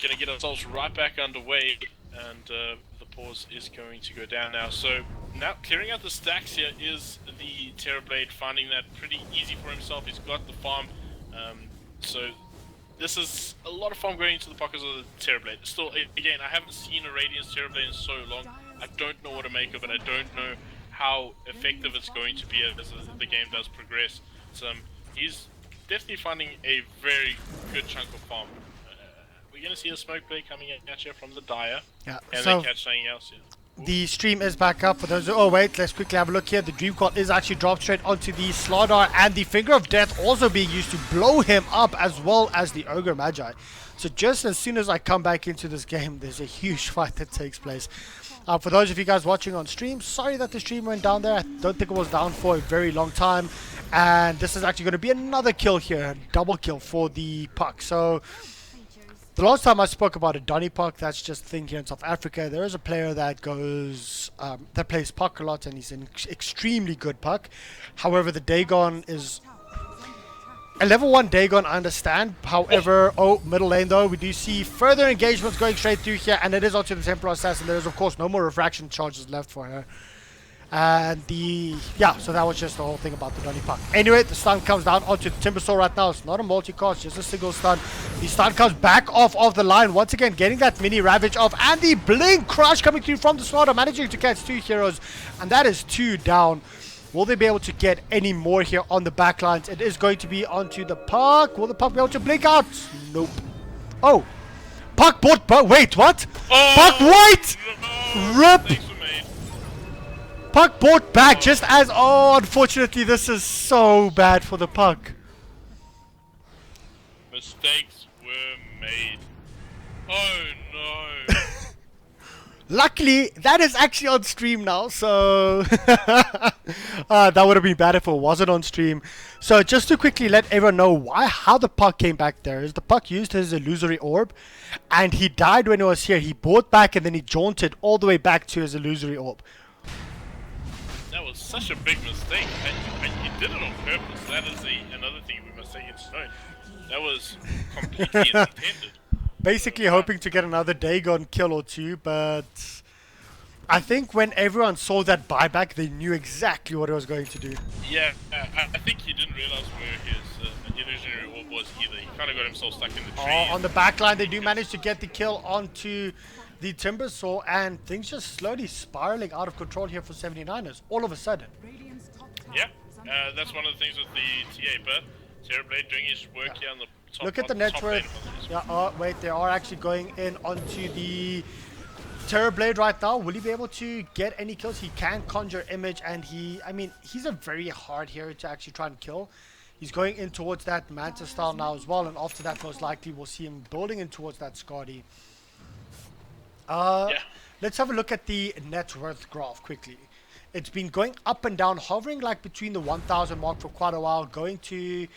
Gonna get ourselves right back underway, and the pause is going to go down now. So now clearing out the stacks here is the Terrorblade, finding that pretty easy for himself. He's got the farm, so this is a lot of farm going into the pockets of the Terrorblade. Still, again, I haven't seen a Radiance Terrorblade in so long. I don't know what to make of it. I don't know how effective it's going to be as the game does progress. So he's definitely finding a very good chunk of farm. We're going to see a smoke play coming at you from the Dire. Yeah. And So then catch something else here. the stream is back up for those. Oh wait, let's quickly have a look here. The Dream Coil is actually dropped straight onto the Slardar, and the Finger of Death also being used to blow him up, as well as the Ogre Magi. So just as soon as I come back into this game, there's a huge fight that takes place. For those of you guys watching on stream, sorry that the stream went down there. I don't think it was down for a very long time. And this is actually going to be another kill here, a double kill for the Puck. So the last time I spoke about a Donny Puck, that's just a thing here in South Africa. There is a player that goes, that plays Puck a lot, and he's an extremely good Puck. However, the Dagon is a level 1 Dagon, I understand. However, middle lane though, we do see further engagements going straight through here, and it is onto the Templar Assassin. There is, of course, no more refraction charges left for her. And so that was just the whole thing about the Donny Puck. Anyway, the stun comes down onto the Timbersaw right now. It's not a multi-cast, just a single stun. The stun comes back off of the line. Once again, getting that mini Ravage off. And the Blink Crush coming through from the Slaughter, managing to catch 2 heroes. And that is 2 down. Will they be able to get any more here on the backlines? It is going to be onto the Puck. Will the Puck be able to blink out? Nope. Oh. Puck bought... Wait, what? Oh, Puck, wait! No. Rip! Puck bought back just as... Oh, unfortunately, this is so bad for the Puck. Mistakes were made. Oh, no. Luckily, that is actually on stream now, so that would have been bad if it wasn't on stream. So just to quickly let everyone know how the Puck came back there is the Puck used his illusory orb, and he died when he was here. He bought back and then he jaunted all the way back to his illusory orb. That was such a big mistake, and he did it on purpose. That is another thing we must take into note. That was completely intended. Basically hoping to get another Dagon kill or 2, but I think when everyone saw that buyback, they knew exactly what he was going to do. Yeah, I think he didn't realize where his illusionary orb was either. He kind of got himself stuck in the tree. On the back line, they do manage to get the kill onto the Timbersaw, and things just slowly spiraling out of control here for 79ers, all of a sudden. Yeah, that's one of the things with the TA, but Terrorblade doing his work here on the top. Look at the network. Yeah, oh, wait, they are actually going in onto the Terrorblade right now. Will he be able to get any kills? He can conjure image, and he's a very hard hero to actually try and kill. He's going in towards that Manta style now as well, and after that, most likely, we'll see him building in towards that Scotty. Let's have a look at the net worth graph quickly. It's been going up and down, hovering like between the 1,000 mark for quite a while, going to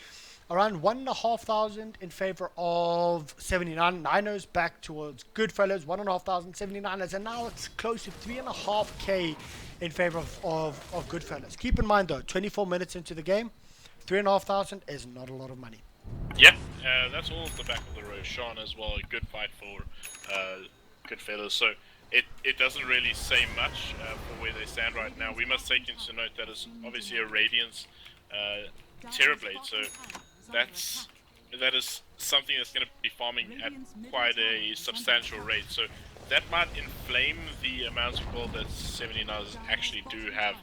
around 1,500 in favor of 79ers, back towards Goodfellas, 1,500 79ers, and now it's close to 3.5k in favor of Goodfellas. Keep in mind though, 24 minutes into the game, 3,500 is not a lot of money. Yeah, that's all at the back of the row. Sean as well, a good fight for Goodfellas. So it doesn't really say much for where they stand right now. We must take into note that it's obviously a Radiance Terrorblade, so that is something that's going to be farming at quite a substantial rate. So that might inflame the amounts of gold that 79ers actually do have,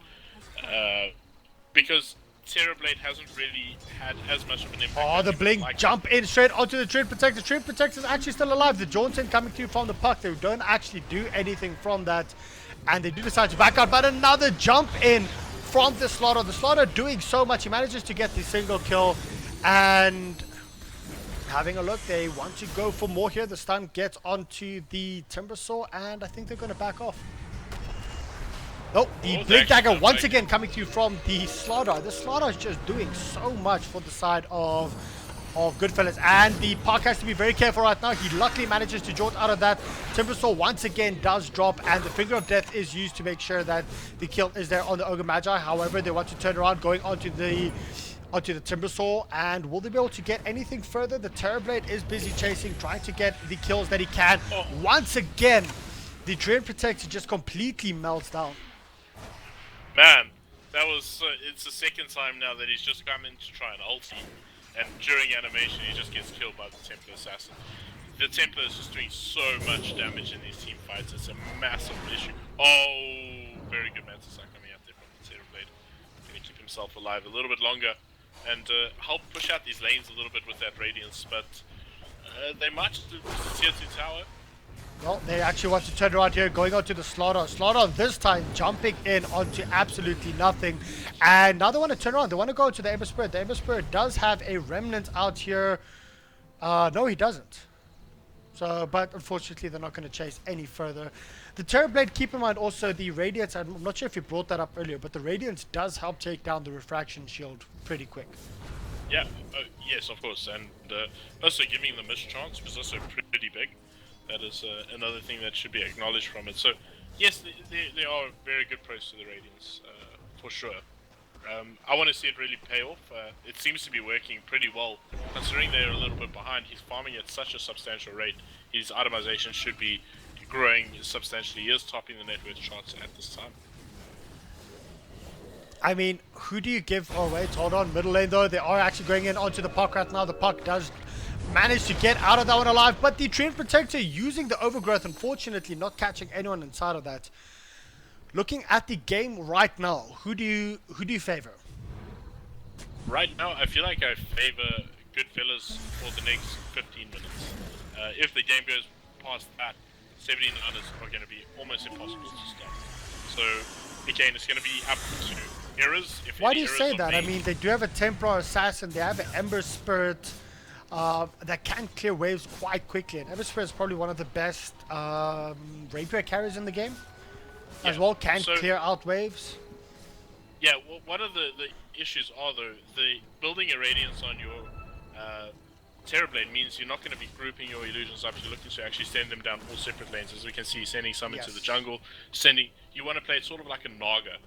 because Terrorblade hasn't really had as much of an impact. Oh, the Blink jump in straight onto the Treant Protector. Treant Protector is actually still alive. The Johnson coming through from the Puck. They don't actually do anything from that. And they do decide to back out. But another jump in from the Slaughter. The Slaughter doing so much. He manages to get the single kill. And having a look, they want to go for more here. The stun gets onto the Timbersaw. And I think they're going to back off. Oh, the Blink Dagger once again coming through from the Slaughter. The Slaughter is just doing so much for the side of Goodfellas. And the Puck has to be very careful right now. He luckily manages to jaunt out of that. Timbersaw once again does drop, and the Finger of Death is used to make sure that the kill is there on the Ogre Magi. However, they want to turn around, going onto the onto the Timbersaw, and will they be able to get anything further? The Terrorblade is busy chasing, trying to get the kills that he can. Oh. Once again, the Dread Protector just completely melts down. Man, that was, it's the second time now that he's just come in to try and ulti, and during animation he just gets killed by the Templar Assassin. The Templar is just doing so much damage in these team fights, it's a massive issue. Oh, very good Mantis coming out there from the Terrorblade. Gonna keep himself alive a little bit longer, and help push out these lanes a little bit with that Radiance, but they might just do tier 2 tower. Well, they actually want to turn around here, going on to the Slaughter. Slaughter this time jumping in onto absolutely nothing. And now they want to turn around. They want to go to the Ember Spirit. The Ember Spirit does have a Remnant out here. No, he doesn't. So, but unfortunately, they're not going to chase any further. The Terrorblade, keep in mind also the Radiance. I'm not sure if you brought that up earlier, but the Radiance does help take down the Refraction Shield pretty quick. Yeah, yes, of course. And also giving the mischance was also pretty big. That is another thing that should be acknowledged from it. So, yes, they are very good pros to the Radiance, for sure. I want to see it really pay off. It seems to be working pretty well, considering they're a little bit behind. He's farming at such a substantial rate. His itemization should be growing substantially. He is topping the net worth charts at this time. I mean, who do you give? Oh, wait, hold on. Middle lane, though. They are actually going in onto the puck right now. The puck does manage to get out of that one alive, but the Treant Protector using the Overgrowth, unfortunately not catching anyone inside of that. Looking at the game right now, who do you favor? Right now, I feel like I favor Goodfellas for the next 15 minutes. If the game goes past that, 79ers are going to be almost impossible to stop. So, again, it's going to be up to errors. Why do you say that? I mean, they do have a Templar Assassin, they have an Ember Spirit that can clear waves quite quickly. And Ember Spirit is probably one of the best rapier carriers in the game. Yeah, as well, can so clear out waves. Yeah, well, one of the issues are, though, the building a Radiance on your Terrorblade means you're not going to be grouping your illusions up. You're looking to actually send them down all separate lanes, as we can see, sending some into the jungle, you want to play it sort of like a Naga.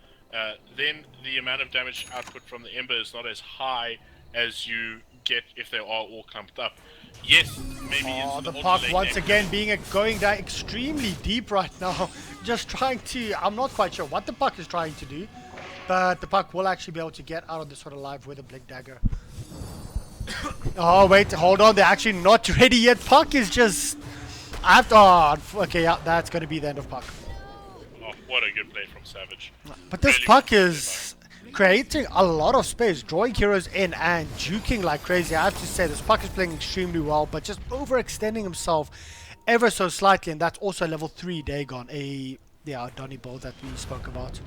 Then the amount of damage output from the Ember is not as high as you get if they are all clumped up. Yes, maybe the puck once again going down extremely deep right now. Just trying to, I'm not quite sure what the puck is trying to do, but the puck will actually be able to get out of this one alive with a Blink Dagger. Oh wait, hold on, they're actually not ready yet. Puck is just okay, yeah, that's going to be the end of puck. Oh, what a good play from Savage. But this puck is creating a lot of space, drawing heroes in and juking like crazy. I have to say, this puck is playing extremely well, but just overextending himself ever so slightly, and that's also level 3 Dagon, Donny Ball that we spoke about.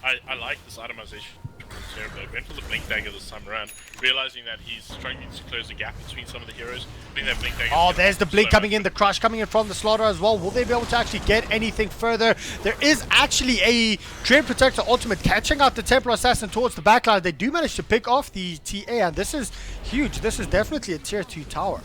I like this itemization from Terrorblade. Went for the Blink Dagger this time around, realizing that he's struggling to close the gap between some of the heroes. That Blink Dagger. Oh, there's the Blink coming in, the Crush coming in from the Slaughter as well. Will they be able to actually get anything further? There is actually a Treant Protector ultimate catching out the Templar Assassin towards the backline. They do manage to pick off the TA, and this is huge. This is definitely a tier 2 tower.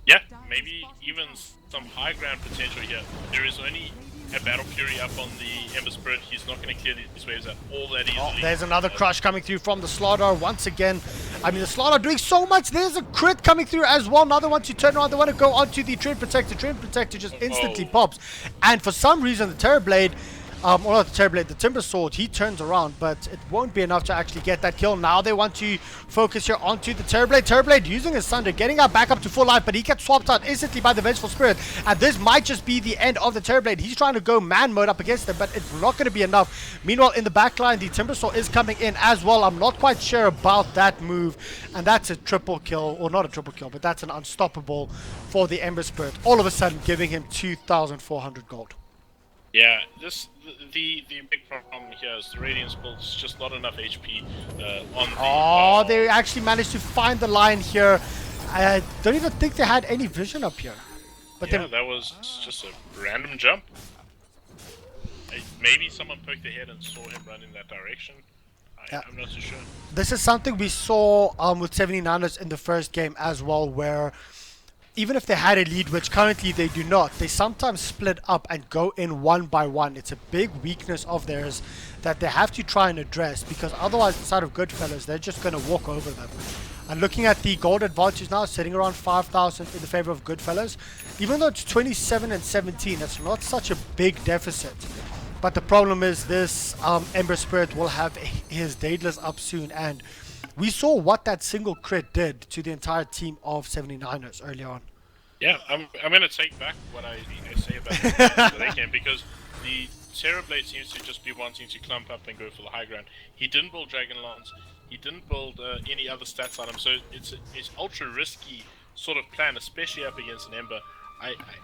Yeah, maybe even some high ground potential here. There is only a Battle Fury up on the Ember Spirit. He's not going to clear these waves out all that easily. Oh, there's another Crush coming through from the Slaughter once again. I mean, the Slaughter doing so much. There's a crit coming through as well. Now they want to turn around. They want to go onto the Treant Protector. Treant Protector just instantly pops. And for some reason, the Terrorblade, or not the Terrorblade, the Timber Sword, he turns around, but it won't be enough to actually get that kill. Now they want to focus here onto the Terrorblade. Terrorblade using his Sunder, getting out back up to full life, but he gets swapped out instantly by the Vengeful Spirit. And this might just be the end of the Terrorblade. He's trying to go man mode up against them, but it's not going to be enough. Meanwhile, in the backline, the Timber Sword is coming in as well. I'm not quite sure about that move, and that's a triple kill, or not a triple kill, but that's an unstoppable for the Ember Spirit. All of a sudden, giving him 2,400 gold. Yeah, the big problem here is the Radiance build's just not enough HP on the... Oh, they actually managed to find the line here. I don't even think they had any vision up here. But yeah, that was just a random jump. Maybe someone poked their head and saw him run in that direction. I'm not too sure. This is something we saw with 79ers in the first game as well, where even if they had a lead, which currently they do not, they sometimes split up and go in one by one. It's a big weakness of theirs that they have to try and address, because otherwise the side of Goodfellas, they're just going to walk over them. And looking at the gold advantage now, sitting around 5,000 in the favor of Goodfellas. Even though it's 27 and 17, it's not such a big deficit. But the problem is this Ember Spirit will have his Daedalus up soon, and we saw what that single crit did to the entire team of 79ers early on. Yeah, I'm going to take back what I say about the late game, because the Terrorblade seems to just be wanting to clump up and go for the high ground. He didn't build Dragon Lance, he didn't build any other stats on him, so it's ultra risky sort of plan, especially up against an Ember.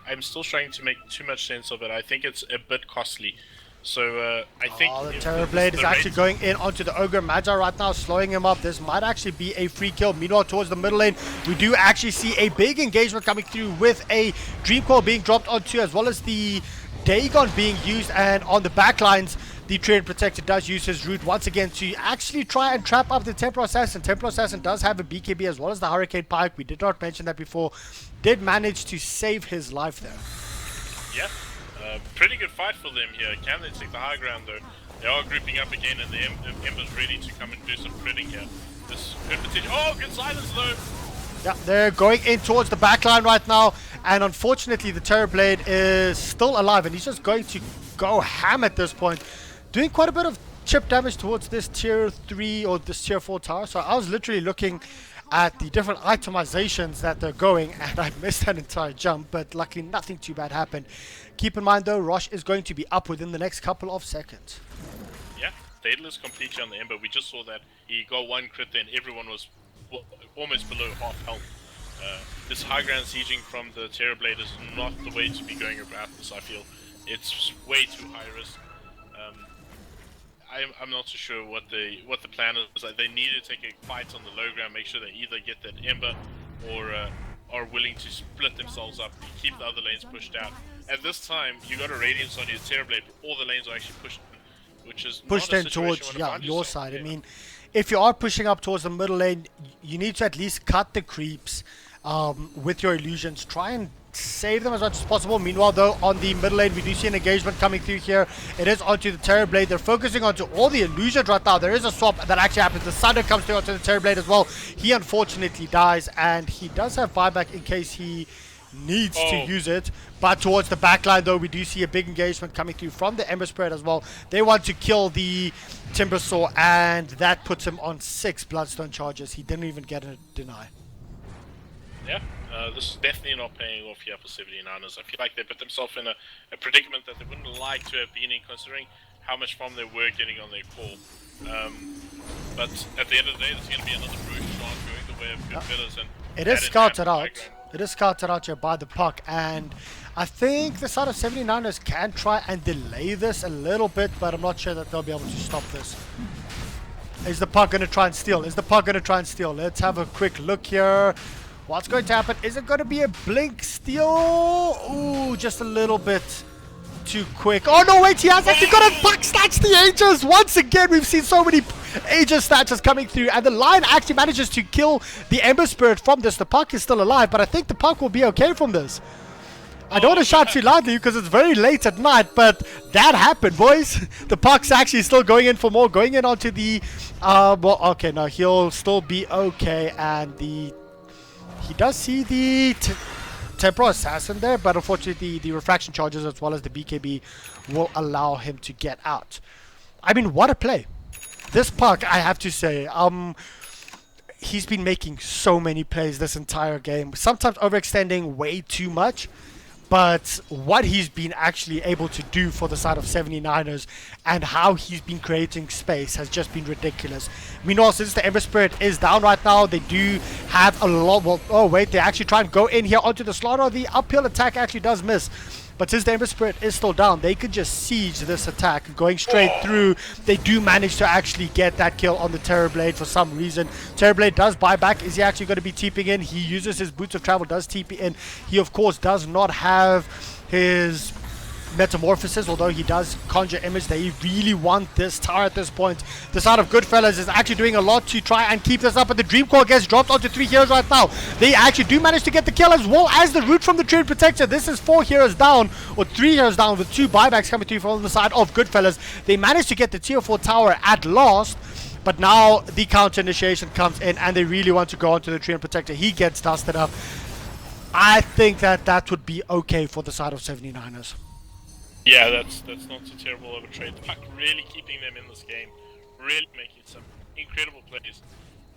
I'm still trying to make too much sense of it. I think it's a bit costly. So I think the Terrorblade is actually going in onto the Ogre Magi right now, slowing him up. This might actually be a free kill. Meanwhile, towards the middle lane, we do actually see a big engagement coming through with a Dream Coil being dropped onto, as well as the Dagon being used. And on the back lines, the Treant Protector does use his root once again to actually try and trap up the Templar Assassin. Templar Assassin does have a BKB as well as the Hurricane Pike. We did not mention that before. Did manage to save his life there. Yeah. Pretty good fight for them here. Can they take the high ground though? They are grouping up again, and the Ember's ready to come and do some critting here. This could potentially... Oh, good silence though! Yeah, they're going in towards the backline right now, and unfortunately the Terrorblade is still alive, and he's just going to go ham at this point, doing quite a bit of chip damage towards this tier 3 or this tier 4 tower. So I was literally looking at the different itemizations that they're going, and I missed that entire jump, but luckily nothing too bad happened. Keep in mind though, Rosh is going to be up within the next couple of seconds. Yeah, Daedalus completely on the Ember. We just saw that he got one crit there and everyone was almost below half health. This high ground sieging from the Terrorblade is not the way to be going about this, I feel. It's way too high risk. I'm not so sure what the plan is. Like, they need to take a fight on the low ground, make sure they either get that Ember or are willing to split themselves up and keep the other lanes pushed out. At this time, you got a Radiance on your Terrorblade, but all the lanes are actually pushed in, which is pushed not a in towards situation your yourself. side. Yeah. I mean, if you are pushing up towards the middle lane, you need to at least cut the creeps with your illusions. Try and save them as much as possible. Meanwhile though, on the middle lane, we do see an engagement coming through here. It is onto the Terrorblade. They're focusing onto all the illusions right now. There is a swap that actually happens. The Sunder comes through onto the Terrorblade as well. He unfortunately dies, and he does have buyback in case he needs to use it. But towards the backline though, we do see a big engagement coming through from the Ember Spirit as well. They want to kill the Timber Saw, and that puts him on 6 Bloodstone charges. He didn't even get a deny. Yeah, this is definitely not paying off here for 79ers. I feel like they put themselves in a predicament that they wouldn't like to have been in, considering how much farm they were getting on their core. But at the end of the day, there's going to be another Bruce shot going the way of Goodfellas, and it is scouted out. It is scouted out here by the puck, and I think the side of 79ers can try and delay this a little bit, but I'm not sure that they'll be able to stop this. Is the puck going to try and steal? Is the puck going to try and steal? Let's have a quick look here. What's going to happen? Is it going to be a blink steal? Ooh, just a little bit too quick. Oh no, wait, he has actually got to puck snatch the Aegis. Once again, we've seen so many Aegis snatches coming through, and the line actually manages to kill the Ember Spirit from this. The puck is still alive, but I think the puck will be okay from this. I don't want to shout too loudly because it's very late at night, but that happened, boys. The puck's actually still going in for more, going in onto the well, okay, no, he'll still be okay, and he does see the Temporal Assassin there, but unfortunately the refraction charges as well as the BKB will allow him to get out. I mean, what a play. This puck, I have to say, he's been making so many plays this entire game, sometimes overextending way too much. But what he's been actually able to do for the side of 79ers and how he's been creating space has just been ridiculous. Meanwhile, since the Ember Spirit is down right now, they do have a lot. Well, oh wait, they actually try and go in here onto the slaughter. The uphill attack actually does miss. But since the Ember Spirit is still down, they could just siege this attack going straight through. They do manage to actually get that kill on the Terrorblade for some reason. Terrorblade does buy back. Is he actually going to be TPing in? He uses his Boots of Travel, does TP in. He, of course, does not have his Metamorphosis, although he does conjure image. They really want this tower at this point. The side of Goodfellas is actually doing a lot to try and keep this up, but the Dream Core gets dropped onto 3 heroes right now. They actually do manage to get the kill as well as the root from the Treant Protector. This is 4 heroes down, or 3 heroes down, with 2 buybacks coming through from the side of Goodfellas. They managed to get the tier 4 tower at last, but now the counter initiation comes in and they really want to go onto the Treant Protector. He gets dusted up. I think that would be okay for the side of 79ers. Yeah, that's not so terrible of a trade. The Puck really keeping them in this game, really making some incredible plays,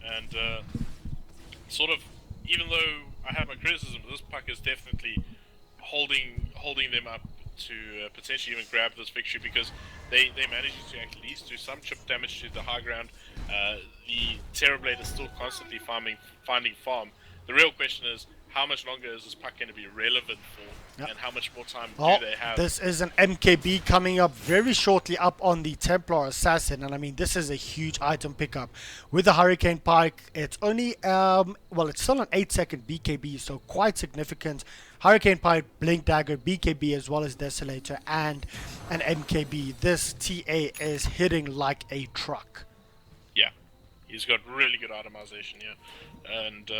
and sort of, even though I have my criticism, this Puck is definitely holding them up to potentially even grab this victory, because they managed to at least do some chip damage to the high ground. The Terrorblade is still constantly finding farm. The real question is, how much longer is this Puck going to be relevant for, and how much more time do they have? This is an MKB coming up very shortly up on the Templar Assassin, and I mean, this is a huge item pickup. With the Hurricane Pike, it's only, well, it's still an 8-second BKB, so quite significant. Hurricane Pike, Blink Dagger, BKB, as well as Desolator, and an MKB. This TA is hitting like a truck. Yeah, he's got really good itemization here, and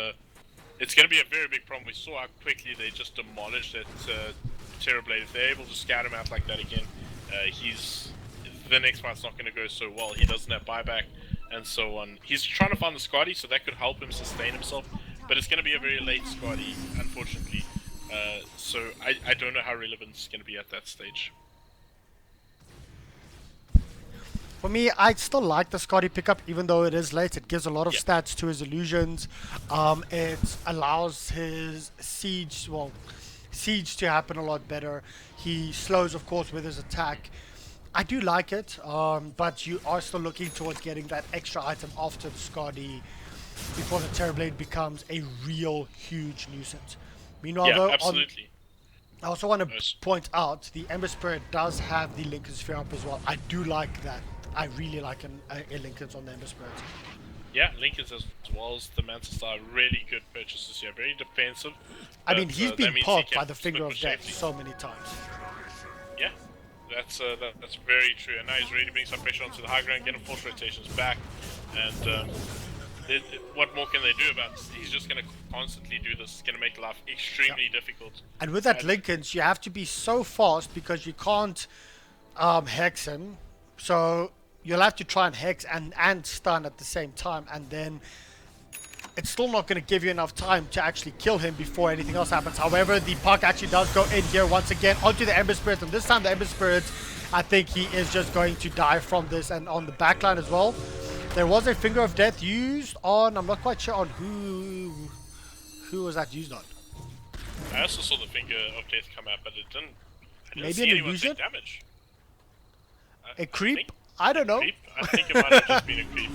it's going to be a very big problem. We saw how quickly they just demolished that Terrorblade. If they're able to scout him out like that again, the next fight's not going to go so well. He doesn't have buyback and so on. He's trying to find the Scotty, so that could help him sustain himself, but it's going to be a very late Scotty, unfortunately. So I don't know how relevant it's going to be at that stage. For me, I still like the Scotty pickup, even though it is late. It gives a lot of stats to his illusions. It allows his siege to happen a lot better. He slows, of course, with his attack. I do like it, but you are still looking towards getting that extra item after the Scotty before the Terrorblade becomes a real huge nuisance. Meanwhile, though, absolutely. I also want to point out the Ember Spirit does have the Lincoln Sphere up as well. I do like that. I really like a Lincoln's on the Ember Spirit. Yeah, Lincoln's as well as the Mantis are really good purchases here. Very defensive. I mean, he's been popped by the Finger of Death so many times. Yeah, that's very true. And now he's really bringing some pressure onto the high ground, getting force rotations back. And what more can they do about this? He's just going to constantly do this. It's going to make life extremely difficult. And with that Lincoln's, you have to be so fast because you can't hex him. So you'll have to try and hex and stun at the same time, and then it's still not going to give you enough time to actually kill him before anything else happens. However, the Puck actually does go in here once again onto the Ember Spirit, and this time the Ember Spirit, I think he is just going to die from this. And on the backline as well, there was a Finger of Death used on, I'm not quite sure on who was that used on. I also saw the Finger of Death come out, but it didn't Maybe see an anyone illusion? take damage. A creep? I don't know. I think it might have just been a creep,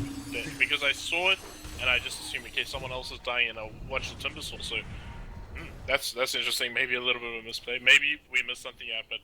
because I saw it and I just assumed, okay, someone else is dying, and I watched the Timbersaw, so that's interesting. Maybe a little bit of a misplay. Maybe we missed something out, but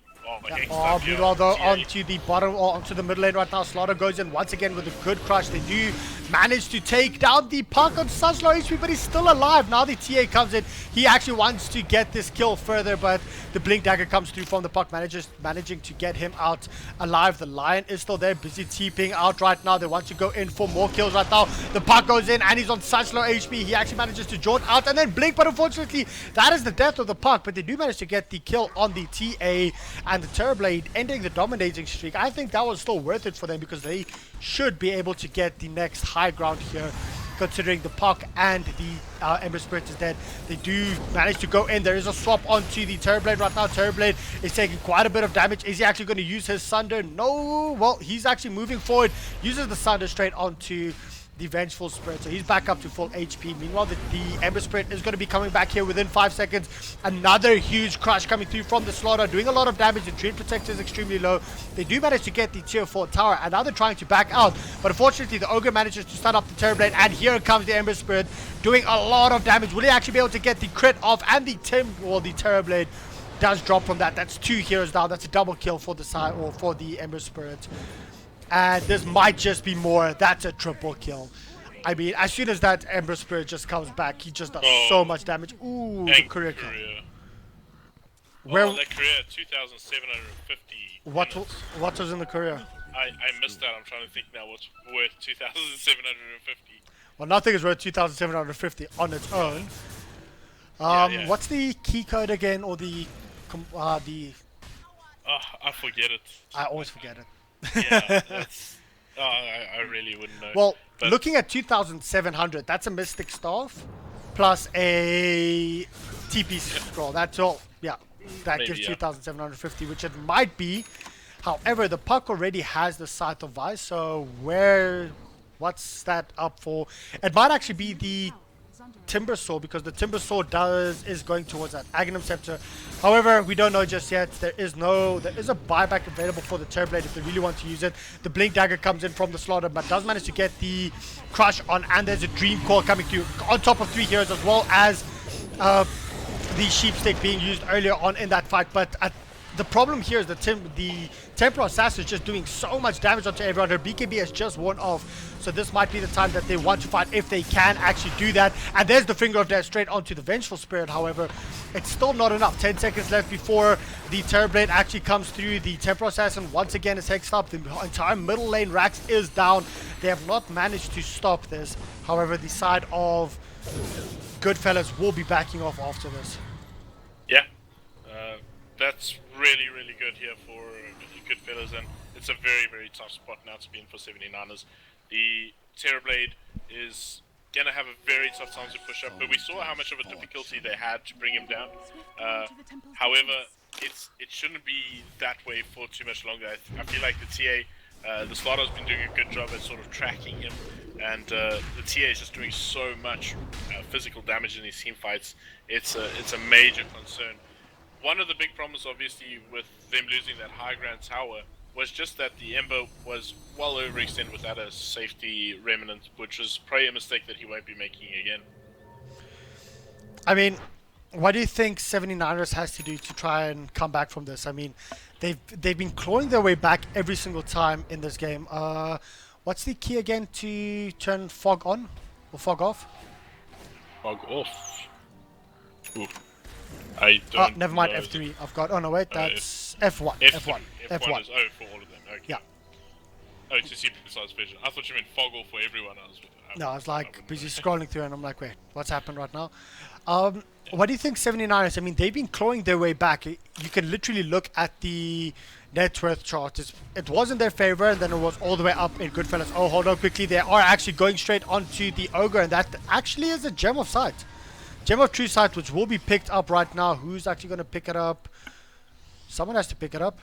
meanwhile though, onto the bottom, or onto the mid lane right now, Slaughter goes in once again with a good crush. They do manage to take down the Puck on such low HP, but he's still alive. Now the TA comes in. He actually wants to get this kill further, but the Blink Dagger comes through from the Puck, managing to get him out alive. The Lion is still there, busy TPing out right now. They want to go in for more kills right now. The Puck goes in and he's on such low HP. He actually manages to jaunt out and then blink, but unfortunately that is the death of the Puck. But they do manage to get the kill on the TA, and the Terrorblade ending the dominating streak. I think that was still worth it for them, because they should be able to get the next high ground here, considering the Puck and the Ember Spirit is dead. They do manage to go in. There is a swap onto the Terrorblade right now. Terrorblade is taking quite a bit of damage. Is he actually going to use his Sunder? No. Well, he's actually moving forward, uses the Sunder straight onto the Vengeful Spirit, so he's back up to full HP. Meanwhile, the Ember Spirit is going to be coming back here within 5 seconds. Another huge crush coming through from the Slaughter, doing a lot of damage. The Treant Protector is extremely low. They do manage to get the tier 4 tower, and now they're trying to back out, but unfortunately the Ogre manages to stun up the Terrorblade, and here comes the Ember Spirit doing a lot of damage. Will he actually be able to get the crit off? And the Terrorblade does drop from that. That's 2 heroes down. That's a double kill for the side, or for the Ember Spirit. And this might just be more. That's a triple kill. I mean, as soon as that Ember Spirit just comes back, he just does so much damage. Ooh, the courier kill. Where? Oh, that career, 2,750 What? minutes. What was in the career? I missed that. I'm trying to think now what's worth 2,750. Well, nothing is worth 2,750 on its own. Yeah. What's the key code again, or the? Oh, I forget it. I always forget it. Yeah, that's... Oh, I really wouldn't know. Well, But looking at 2,700, that's a Mystic Staff plus a TP scroll. That's all. Yeah, that Maybe, gives yeah. 2,750, which it might be. However, the puck already has the Scythe of Vice, so what's that up for? It might actually be the Timber Saw, because the Timber Saw is going towards that Aghanim Scepter. However, we don't know just yet. There is a buyback available for the Terrorblade if they really want to use it. The Blink Dagger comes in from the slaughter, but does manage to get the crush on, and there's a Dream Core coming through on top of 3 heroes, as well as the Sheepstick being used earlier on in that fight. But the problem here is the Temporal Assassin is just doing so much damage onto everyone. Her BKB has just worn off, so this might be the time that they want to fight if they can actually do that. And there's the Finger of Death straight onto the Vengeful Spirit. However, it's still not enough. 10 seconds left before the Terrorblade actually comes through. The Temporal Assassin once again is hexed up. The entire middle lane Rax is down. They have not managed to stop this. However, the side of Goodfellas will be backing off after this. yeah, that's really, really good here for Goodfellas, and it's a very, very tough spot now to be in for 79ers. The Terrorblade is going to have a very tough time to push up, but we saw how much of a difficulty they had to bring him down. However, it shouldn't be that way for too much longer. I feel like the TA, the Slaughter's been doing a good job at sort of tracking him, and the TA is just doing so much physical damage in these team fights. It's a major concern. One of the big problems, obviously, with them losing that high ground tower was just that the Ember was well overextended without a safety remnant, which was probably a mistake that he won't be making again. I mean, what do you think 79ers has to do to try and come back from this? I mean, they've been clawing their way back every single time in this game. What's the key again to turn Fog on or Fog off? Fog off. Ooh. I don't never mind, know. F3. I've got... Oh, no, wait, that's F1. F1. F1 is O for all of them, okay. Yeah. Oh, to see besides vision. I thought you meant fog off for everyone. No, I was like busy scrolling through and I'm like, wait, what's happened right now? What do you think 79ers? I mean, they've been clawing their way back. You can literally look at the net worth chart. It was in their favor, and then it was all the way up in Goodfellas. Oh, hold on quickly. They are actually going straight onto the Ogre, and that actually is a Gem of Sight. Gem of True Sight, which will be picked up right now. Who's actually going to pick it up? Someone has to pick it up.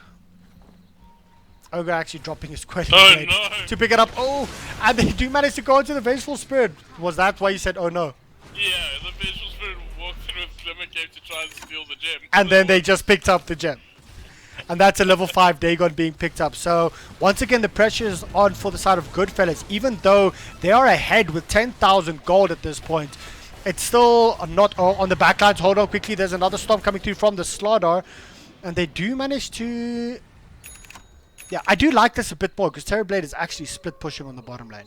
Ogre actually dropping his quest to pick it up. Oh, and they do manage to go into the Vengeful Spirit. Was that why you said, oh no? Yeah, the Vengeful Spirit walked in with Glimmer Cave to try and steal the gem. And then they just picked up the gem. And that's a level 5 Dagon being picked up. So, once again, the pressure is on for the side of Goodfellas. Even though they are ahead with 10,000 gold at this point, it's still not on the backlines. Hold on quickly. There's another storm coming through from the Slardar. And they do manage to... Yeah, I do like this a bit more because Terrorblade is actually split pushing on the bottom lane.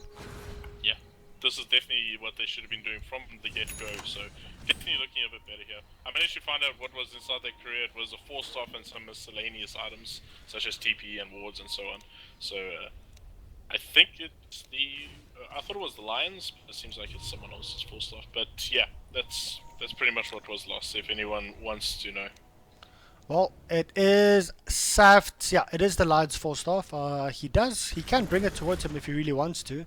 Yeah, this is definitely what they should have been doing from the get-go. So, definitely looking a bit better here. I managed to find out what was inside that career. It was a 4-staff and some miscellaneous items, such as TP and wards and so on. So, I think it's the... I thought it was the Lions, but it seems like it's someone else's 4-staff. But yeah, that's pretty much what was lost, if anyone wants to know. Well, it is Saft. Yeah, it is the Lions 4-staff. He can bring it towards him if he really wants to.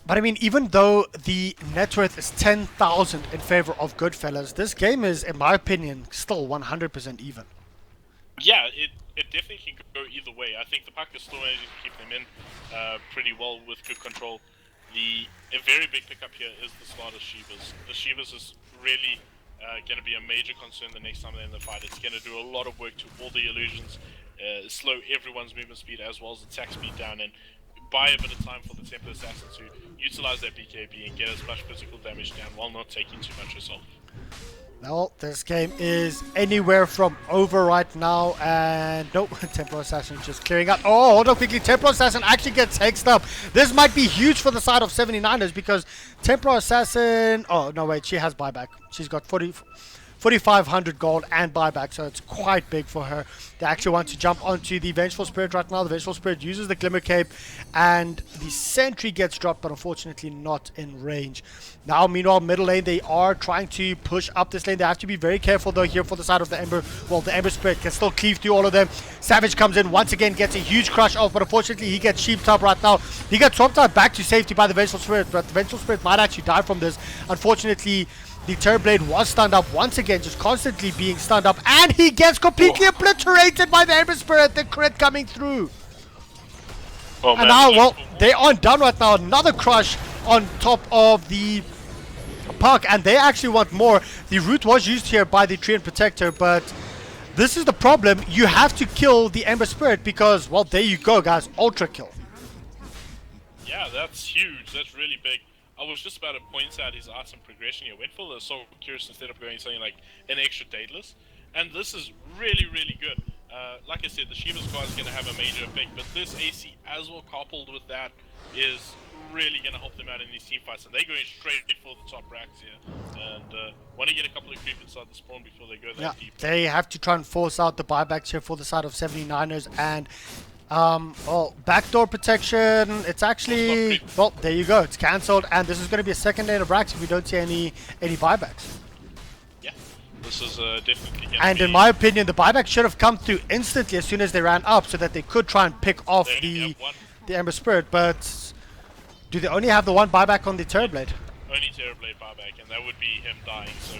But I mean, even though the net worth is 10,000 in favor of Goodfellas, this game is, in my opinion, still 100% even. Yeah, it definitely can go either way. I think the puck is still managing to keep them in pretty well with good control. A very big pickup here is the Slaughter Shivas. The Shivas is really going to be a major concern the next time they're in the fight. It's going to do a lot of work to all the illusions, slow everyone's movement speed as well as attack speed down, and buy a bit of time for the Templar Assassin to utilize their BKB and get as much physical damage down while not taking too much herself. Well, this game is anywhere from over right now, and nope, Templar Assassin just clearing up. Oh, hold on quickly, Templar Assassin actually gets hexed up. This might be huge for the side of 79ers because Templar Assassin... Oh, no, wait, she has buyback. She's got 40 4,500 gold and buyback, so it's quite big for her. They actually want to jump onto the Vengeful Spirit right now. The Vengeful Spirit uses the Glimmer Cape, and the Sentry gets dropped, but unfortunately not in range. Now, meanwhile, middle lane, they are trying to push up this lane. They have to be very careful, though, here for the side of the Ember. Well, the Ember Spirit can still cleave through all of them. Savage comes in once again, gets a huge crush off, but unfortunately, he gets sheeped up right now. He gets swapped out back to safety by the Vengeful Spirit, but the Vengeful Spirit might actually die from this. Unfortunately, the Terrorblade was stunned up once again, just constantly being stunned up, and he gets completely obliterated by the Ember Spirit. The crit coming through. Oh, and now, well, they aren't done right now. Another crush on top of the puck, and they actually want more. The root was used here by the Treant Protector, but this is the problem. You have to kill the Ember Spirit because, well, there you go, guys. Ultra kill. Yeah, that's huge. That's really big. I was just about to point out his awesome progression here. Went for the Soul Curious instead of going something like an extra Daedalus. And this is really, really good. Like I said, the Shiva squad is going to have a major effect, but this AC as well coupled with that is really going to help them out in these team fights. And they're going straight for the top racks here. And want to get a couple of creep inside the spawn before they go that deep. They have to try and force out the buybacks here for the side of 79ers. And well, backdoor protection, it's actually, well, there you go, it's cancelled, and this is going to be a second lane of racks if we don't see any buybacks. Yeah, this is definitely going and in my opinion, the buyback should have come through instantly as soon as they ran up so that they could try and pick off the Ember Spirit, but do they only have the one buyback on the Terrorblade? Only Terrorblade buyback, and that would be him dying, so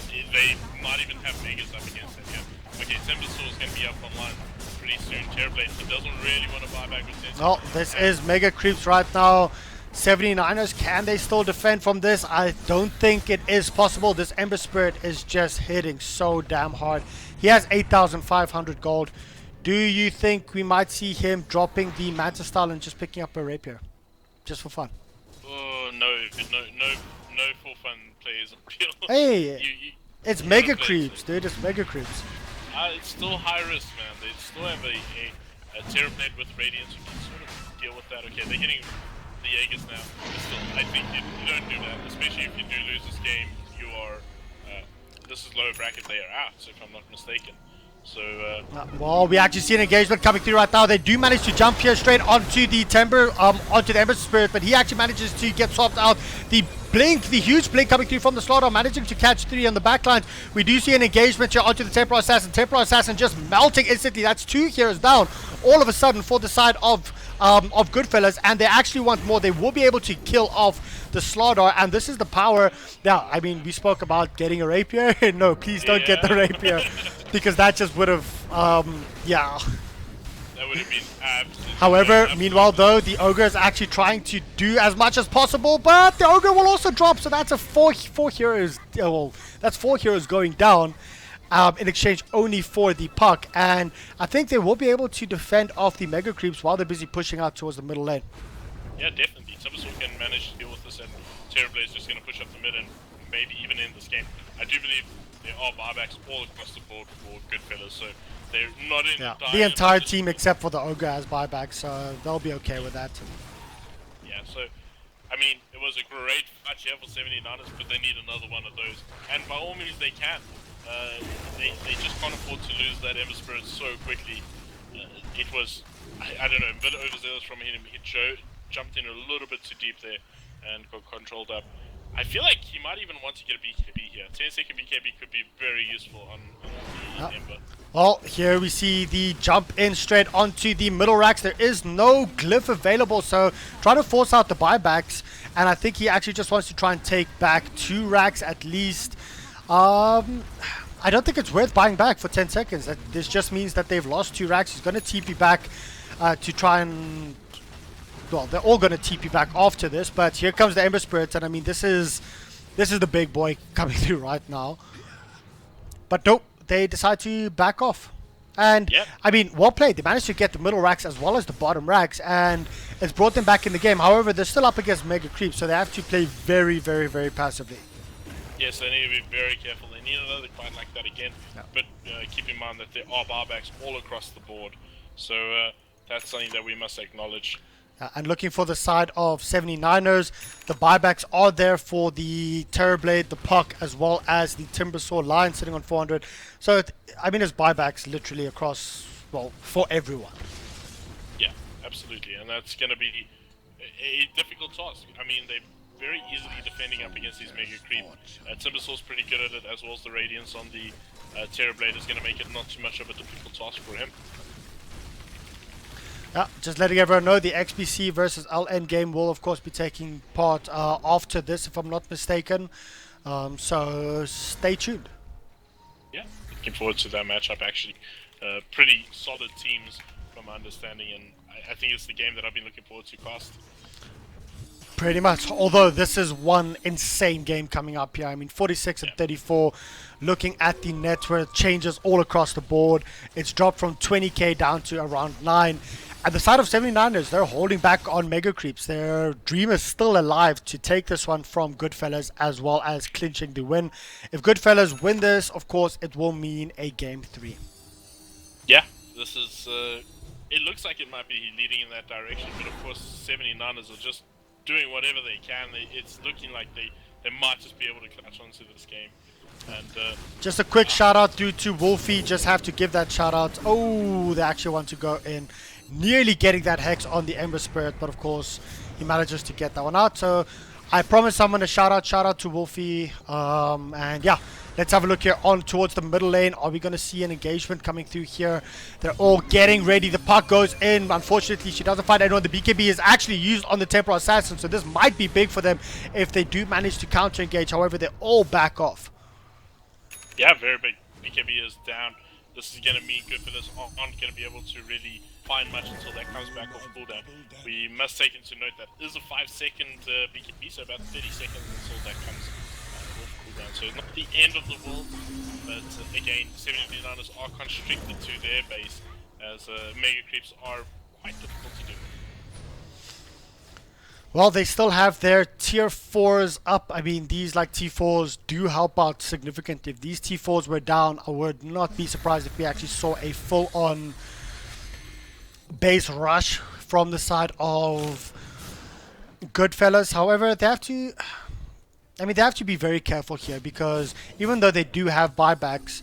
they might even have Megas up against him, yeah. Okay, Timbersaw is going to be up online pretty soon. Terrorblade, he doesn't really want to buy back with Sense. Oh, this is mega creeps right now. 79ers, can they still defend from this? I don't think it is possible. This Ember Spirit is just hitting so damn hard. He has 8,500 gold. Do you think we might see him dropping the Manta style and just picking up a rapier? Just for fun. Oh, no for fun players. Hey, it's mega creeps, dude. It's mega creeps. It's still high risk, man. They still have a Terrorblade with Radiance who can sort of deal with that. Okay, they're getting the Aegis now. But still, I think you don't do that, especially if you do lose this game. You are, this is low bracket, they are out, so if I'm not mistaken. So, well, we actually see an engagement coming through right now. They do manage to jump here straight onto the onto the Ember Spirit, but he actually manages to get swapped out. The blink, the huge blink coming through from the Slaughter, managing to catch 3 on the backline. We do see an engagement here onto the Templar Assassin. Templar Assassin just melting instantly. That's 2 heroes down all of a sudden for the side of Goodfellas, and they actually want more. They will be able to kill off the Slaughter, and this is the power. Now, I mean, we spoke about getting a rapier. No, please don't get the rapier, because that just would have, yeah. That would have been absolutely. However, meanwhile, though, the Ogre is actually trying to do as much as possible, but the Ogre will also drop, so that's a 4 heroes. Well, that's 4 heroes going down. In exchange only for the puck, and I think they will be able to defend off the mega creeps while they're busy pushing out towards the middle lane. Yeah, definitely. Timbersaw can manage to deal with this, and Terrorblade is just going to push up the mid and maybe even end this game. I do believe there are buybacks all across the board for Goodfellas, so they're not in the entire team except for the Ogre has buybacks, so they'll be okay with that. Yeah, so I mean, it was a great fight here for 79ers, but they need another one of those, and by all means they can. They just can't afford to lose that Ember Spirit so quickly. It was, I don't know, a bit overzealous from him. He jumped in a little bit too deep there and got controlled up. I feel like he might even want to get a BKB here. 10-second BKB could be very useful on the Ember. Well, here we see the jump in straight onto the middle racks. There is no glyph available, so try to force out the buybacks. And I think he actually just wants to try and take back 2 racks at least. I don't think it's worth buying back for 10 seconds. This just means that they've lost 2 racks. He's going to TP back to try and... Well, they're all going to TP back after this, but here comes the Ember Spirits, and I mean, this is the big boy coming through right now. But nope, they decide to back off. And, yep. I mean, well played. They managed to get the middle racks as well as the bottom racks, and it's brought them back in the game. However, they're still up against Mega Creep, so they have to play very, very, very passively. Yes, they need to be very careful. They need another fight like that again. Yeah. But keep in mind that there are buybacks all across the board. So that's something that we must acknowledge. And looking for the side of 79ers, the buybacks are there for the Terrorblade, the Puck, as well as the Timbersaw line sitting on 400. So, I mean, there's buybacks literally across, well, for everyone. Yeah, absolutely. And that's going to be a difficult task. I mean, they're very easily defending up against these Mega Creep. Timbersaw's pretty good at it, as well as the Radiance on the Terrorblade is going to make it not too much of a difficult task for him. Yeah, just letting everyone know, the XBC versus LN game will of course be taking part after this, if I'm not mistaken. So stay tuned. Yeah, looking forward to that matchup actually. Pretty solid teams from my understanding, and I think it's the game that I've been looking forward to cast. Pretty much, although this is one insane game coming up here. I mean, 46 and 34, looking at the net worth changes all across the board. It's dropped from 20k down to around 9. At the side of 79ers, they're holding back on Mega Creeps. Their dream is still alive to take this one from Goodfellas, as well as clinching the win. If Goodfellas win this, of course, it will mean a game 3. Yeah, this is, it looks like it might be leading in that direction, but of course 79ers are just doing whatever they can. It's looking like they might just be able to clutch onto this game. And just a quick shout out due to Wolfie, just have to give that shout out. Oh, they actually want to go in. Nearly getting that Hex on the Ember Spirit, but of course he manages to get that one out. So I promised someone a shout out to Wolfie. And yeah, let's have a look here on towards the middle lane. Are we going to see an engagement coming through here? They're all getting ready. The puck goes in. Unfortunately, she doesn't find anyone. The BKB is actually used on the Temporal Assassin, so this might be big for them if they do manage to counter engage. However, they all back off. Yeah, very big. BKB is down. This is going to mean Goodfellas aren't going to be able to really find much until that comes back off cooldown. We must take into note that is a 5-second BKB, so about 30 seconds until that comes off cooldown. So not the end of the world, but again, 79ers are constricted to their base, as Mega Creeps are quite difficult to do. Well, they still have their tier 4s up. I mean, these like T4s do help out significantly. If these T4s were down, I would not be surprised if we actually saw a full-on base rush from the side of Goodfellas. However, they have to, they have to be very careful here, because even though they do have buybacks,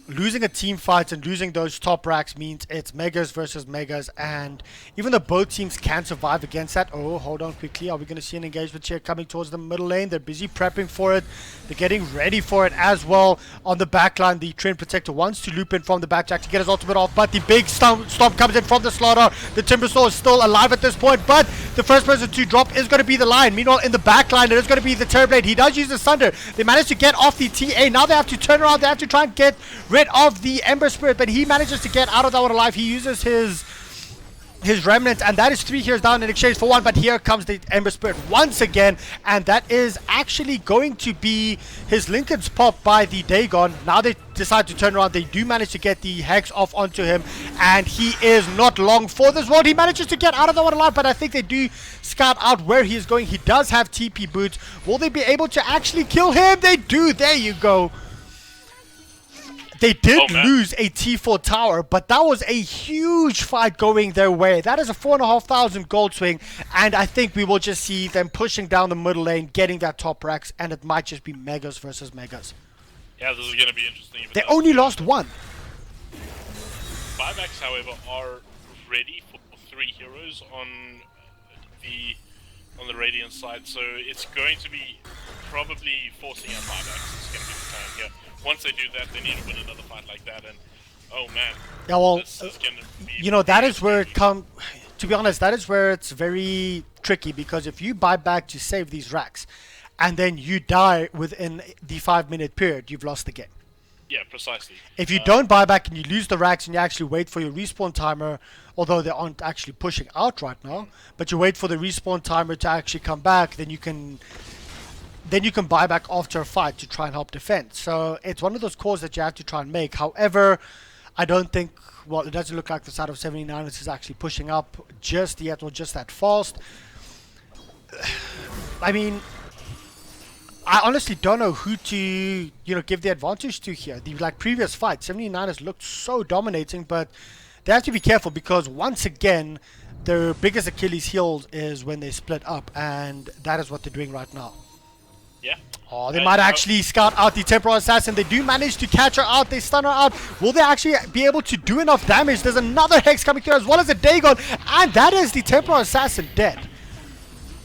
losing a team fight and losing those top racks means it's Megas versus Megas, and even though both teams can survive against that. Oh, hold on quickly. Are we going to see an engagement here coming towards the middle lane? They're busy prepping for it. They're getting ready for it as well. On the back line, the Trend Protector wants to loop in from the backjack to get his ultimate off, but the big stomp comes in from the Slaughter. The Timbersaw is still alive at this point, but the first person to drop is going to be the Lion. Meanwhile, in the back line, it is going to be the Terrorblade. He does use the Sunder. They manage to get off the TA. Now they have to turn around. They have to try and get rid of the Ember Spirit, but he manages to get out of that one alive. He uses his remnant, and that is 3 heroes down in exchange for 1, but here comes the Ember Spirit once again, and that is actually going to be his Lincoln's pop by the Dagon. Now they decide to turn around. They do manage to get the Hex off onto him, and he is not long for this world. He manages to get out of that one alive, but I think they do scout out where he is going. He does have TP boots. Will they be able to actually kill him? They do. There you go. They did lose a T4 tower, but that was a huge fight going their way. That is a 4,500 gold swing, and I think we will just see them pushing down the middle lane, getting that top racks, and it might just be Megas versus Megas. Yeah, this is going to be interesting. They only lost 1. Buybacks, however, are ready for 3 heroes on the Radiant side, so it's going to be probably forcing out buybacks. It's going to be the time here. Once they do that, they need to win another fight like that, and oh man. Yeah, well, this is gonna be that is where it comes. To be honest, that is where it's very tricky, because if you buy back to save these racks, and then you die within the 5-minute period, you've lost the game. Yeah, precisely. If you don't buy back and you lose the racks and you actually wait for your respawn timer, although they aren't actually pushing out right now, but you wait for the respawn timer to actually come back, then you can buy back after a fight to try and help defend. So it's one of those calls that you have to try and make. However, I don't think, well, it doesn't look like the side of 79ers is actually pushing up just yet, or just that fast. I mean, I honestly don't know who to, give the advantage to here. The previous fight, 79ers looked so dominating, but they have to be careful, because once again, their biggest Achilles heel is when they split up, and that is what they're doing right now. Yeah. Oh, they might actually scout out the Temporal Assassin. They do manage to catch her out. They stun her out. Will they actually be able to do enough damage? There's another Hex coming through as well as a Dagon. And that is the Temporal Assassin dead.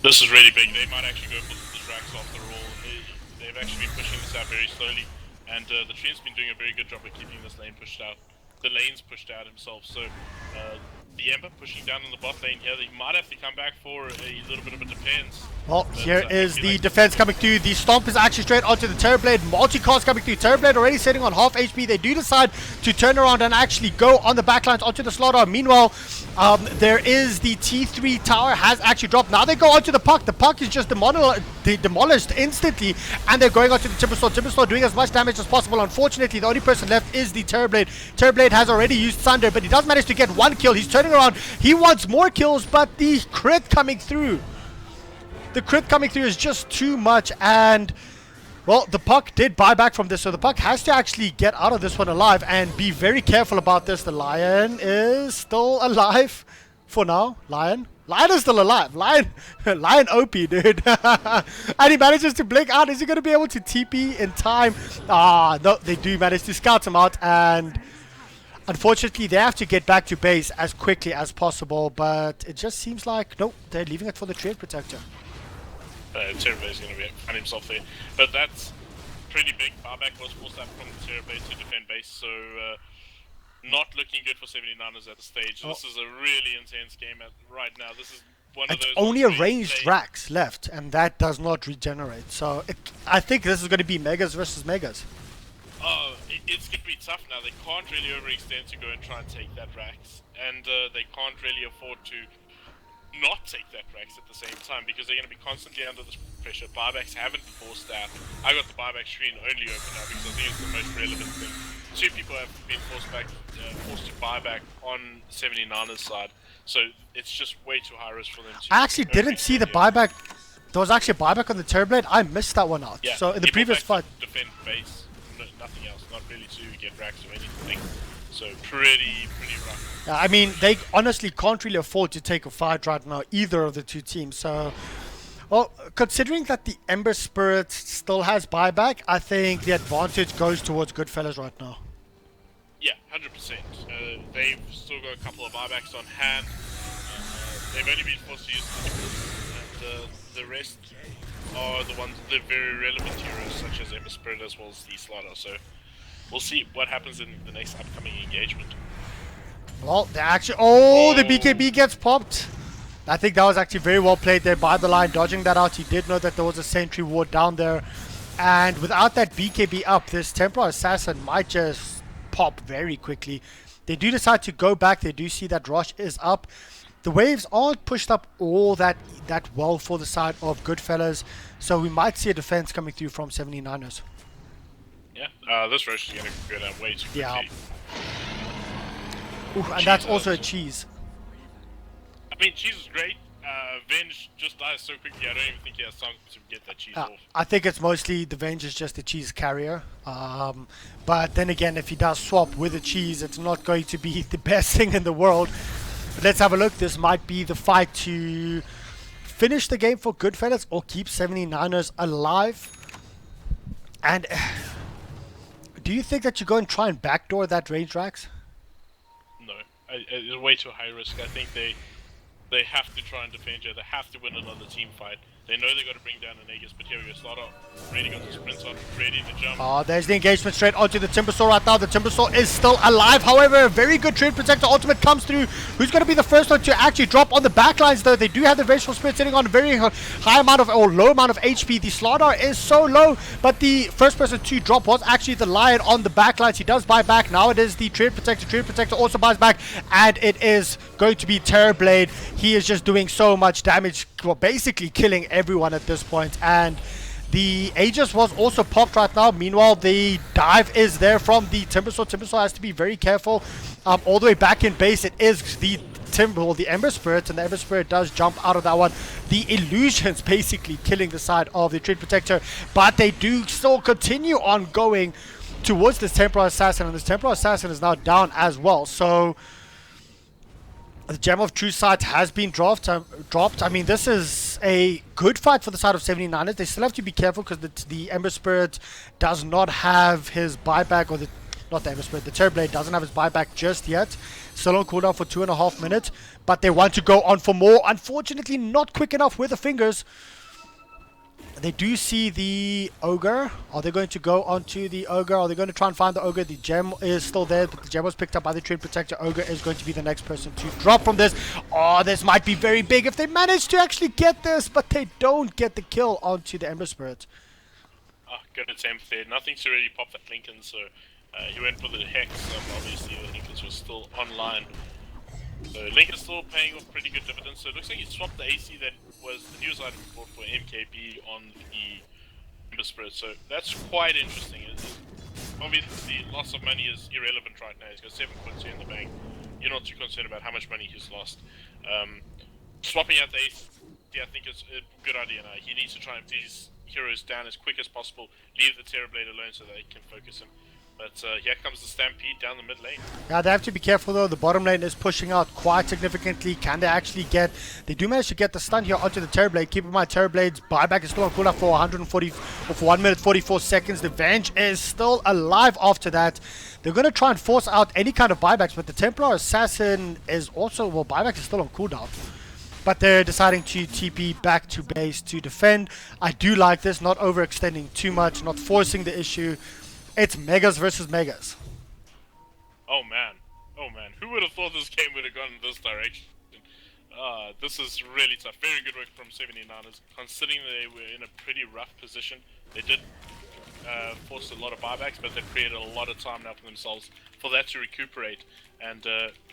This is really big. They might actually go for the Drax after all. They've actually been pushing this out very slowly. And the Treant's been doing a very good job of keeping this lane pushed out. The lane's pushed out himself. So the Ember pushing down in the bot lane here. They might have to come back for a little bit of a defense. Well, here is the defense coming through. The Stomp is actually straight onto the Terrorblade. Multicast coming through. Terrorblade already sitting on half HP. They do decide to turn around and actually go on the backlines onto the Slaughter. Meanwhile, there is the T3 tower has actually dropped. Now they go onto the Puck. The Puck is just demolished instantly. And they're going onto the Timbersaw. Timbersaw doing as much damage as possible. Unfortunately, the only person left is the Terrorblade. Terrorblade has already used Thunder, but he does manage to get one kill. He's turning around. He wants more kills, but the crit coming through. The crit coming through is just too much, and well, the Puck did buy back from this, so the Puck has to actually get out of this one alive and be very careful about this. The Lion is still alive for now. Lion is still alive. Lion OP, dude. And he manages to blink out. Is he going to be able to TP in time? No, they do manage to scout him out, and unfortunately, they have to get back to base as quickly as possible, but it just seems like, nope, they're leaving it for the Trade Protector. Terrorblade going to find himself there. But that's pretty big. Barback was forced up from the Terrorblade to defend base, so not looking good for 79ers at the stage. This is a really intense game right now. This is one of those... It's only a ranged Drax left, and that does not regenerate. So I think this is going to be Megas versus Megas. Oh, it's going to be tough now. They can't really overextend to go and try and take that Drax. And they can't really afford to not take that Drax at the same time, because they're going to be constantly under this pressure. Buybacks haven't been forced out. I got the buyback screen only open now because I think it's the most relevant thing. Two people have been forced to buy back on 79ers side, so it's just way too high risk for them to... I actually didn't see the buyback. There was actually a buyback on the Terrorblade. I missed that one out. Yeah, so in the previous fight... defend base, nothing else, not really to get Drax or anything. So pretty rough. I mean, they honestly can't really afford to take a fight right now, either of the two teams. So, well, considering that the Ember Spirit still has buyback, I think the advantage goes towards Goodfellas right now. Yeah, 100%. They've still got a couple of buybacks on hand. They've only been forced to use and the rest are the very relevant heroes, such as Ember Spirit as well as the Slaughter. So we'll see what happens in the next upcoming engagement. Well, they actually... Oh, the BKB gets popped. I think that was actually very well played there by the line, dodging that out. He did know that there was a sentry ward down there. And without that BKB up, this Templar Assassin might just pop very quickly. They do decide to go back. They do see that Rosh is up. The waves aren't pushed up all that well for the side of Goodfellas. So we might see a defense coming through from 79ers. Yeah, this Rosh is going to go down way too quickly. Yeah. Ooh, and that's also a cheese. I mean, cheese is great. Venge just dies so quickly, I don't even think he has time to get that cheese off. I think it's mostly the Venge is just a cheese carrier. But then again, if he does swap with a cheese, it's not going to be the best thing in the world. But let's have a look. This might be the fight to finish the game for Goodfellas or keep 79ers alive. And do you think that you go and try and backdoor that range Drax? No, it's way too high risk. I think they have to try and defend you. They have to win another team fight. They know they got to bring down the Nagus, but here we go. Slaughter ready to sprint on, ready to jump. Oh, there's the engagement straight onto the Timbersaw right now. The Timbersaw is still alive. However, a very good Trade Protector ultimate comes through. Who's going to be the first one to actually drop on the backlines, though? They do have the Vengeful Spirit sitting on a very high amount of, or low amount of HP. The Slaughter is so low, but the first person to drop was actually the Lion on the backlines. He does buy back. Now it is the Trade Protector. Trade Protector also buys back, and it is going to be Terrorblade. He is just doing so much damage, well, basically killing everyone at this point. And the Aegis was also popped right now. Meanwhile, the dive is there from the Timbersaw. Timbersaw has to be very careful. All the way back in base, it is the Ember Spirit, and the Ember Spirit does jump out of that one. The illusions basically killing the side of the Trade Protector, but they do still continue on going towards this Templar Assassin, and this Templar Assassin is now down as well. So The Gem of True Sight has been dropped. I mean, this is a good fight for the side of 79ers. They still have to be careful because the Ember Spirit does not have his buyback, or not the Ember Spirit, the Terrorblade doesn't have his buyback just yet. Still on cooldown for 2.5 minutes, but they want to go on for more. Unfortunately, not quick enough with the fingers. They do see the Ogre. Are they going to go onto the Ogre? Are they going to try and find the Ogre? The gem is still there, but the gem was picked up by the Treant Protector. Ogre is going to be the next person to drop from this. Oh, this might be very big if they manage to actually get this, but they don't get the kill onto the Ember Spirit. Oh, good attempt there. Nothing to really pop that Lincoln, so he went for the Hex. Obviously, the Lincolns was still online. So Lincoln's still paying off pretty good dividends. So it looks like he swapped the AC that was the news item for MKB on the Ember Spirit. So that's quite interesting. Obviously, loss of money is irrelevant right now. He's got 7.2 in the bank. You're not too concerned about how much money he's lost. Swapping out the AC, I think is a good idea now. He needs to try and put his heroes down as quick as possible. Leave the Terrorblade alone so they can focus him. But here comes the Stampede down the mid lane. Yeah, they have to be careful though. The bottom lane is pushing out quite significantly. Can they actually get... They do manage to get the stun here onto the Terrorblade. Keep in mind, Terrorblade's buyback is still on cooldown for 140... or for 1 minute 44 seconds. The Venge is still alive after that. They're going to try and force out any kind of buybacks, but the Templar Assassin is also... Well, buyback is still on cooldown. But they're deciding to TP back to base to defend. I do like this, not overextending too much, not forcing the issue. It's Megas versus Megas. Oh man. Who would have thought this game would have gone in this direction? This is really tough. Very good work from 79ers. Considering they were in a pretty rough position, they did force a lot of buybacks, but they created a lot of time now for themselves for that to recuperate and